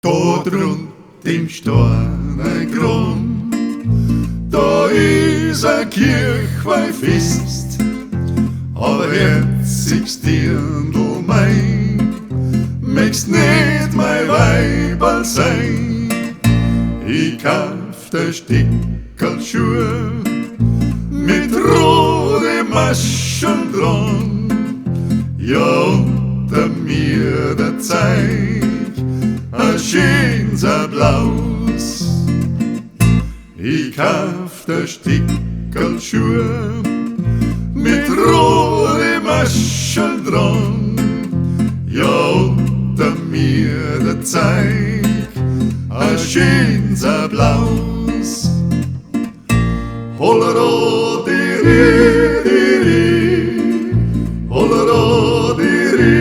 Dort rund im Sternengrund, da ist ein Kirchweihfest, aber herzigst Dirndl mein, möcht's nicht mein Weiberl sein. Ich kauf der Stickerl Schuhe mit rote Maschen dran, ja unter mir der Zeig ein schönes Applaus. Ich kauf der Stickerl Schuhe mit rote Maschen dran, ja unter mir der Zeig ein schönes Applaus. Hollero di ri di ri, hollero di ri,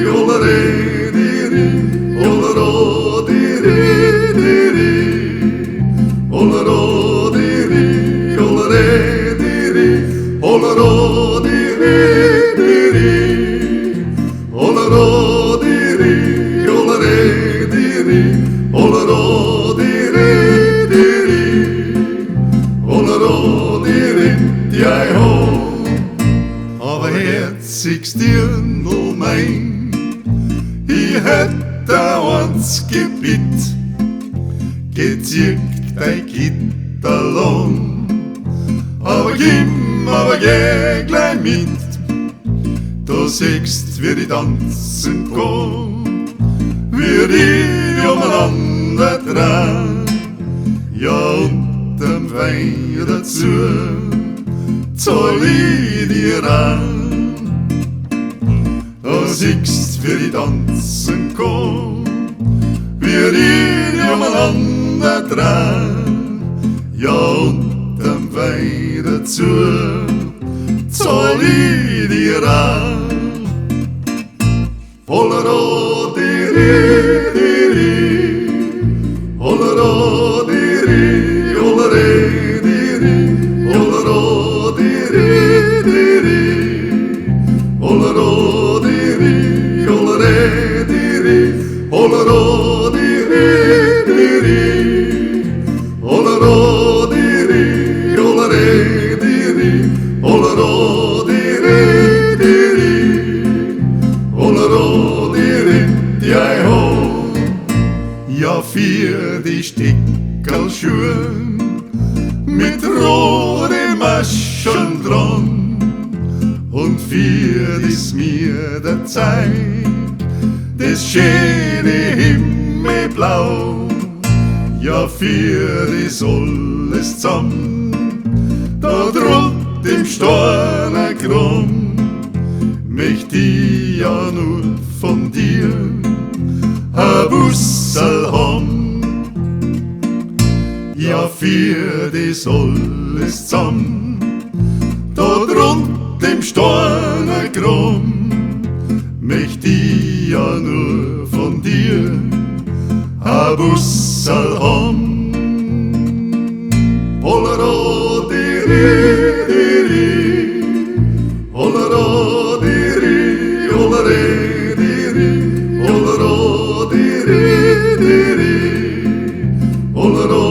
hollere di ri, hollero di ri di ri, hollero di ri, hollere di ri, hollero di ri di ri, hollero di ri, hollere di ri, hollero di ri di ri, hollero di ri di ei ho. Aber herzigst Dirndl mein, ich hätt eins gebitt, gezirkt dein Gitterlohn, aber geh gleich mit, du siehst, wie die tanzen kann, wie die umeinander drehen, ja unterm Wein dazu zahl ich dir an. Du siehst, wie die tanzen kann, wie die umeinander drehen, ja unterm Wein dazu zahl ich dir an. Hollero di ri di ri, hollero di ri, hollere di ri, hollero di ri di ri, hollero di ri, hollere di ri, hollero di ri di ri, hollero di ri, hollere di ri, hollero di ri di ri, hollero di ri di ei ho. Ja, für die Stickerl Schuhe mit rote Maschen dran und für das mir der Zeig das schöne Himmelblau. Ja, für das alles zusammen da drunten im Sternengrund möcht ich ja nur von dir ein Bussel haben. Ja, für das alles zusammen da drunten im Sternengrund möcht ich ja nur von dir ein Bussel haben. Hollero di ri di ri, hollero di ri, hollere di ri, hollero di ri di ri, hollero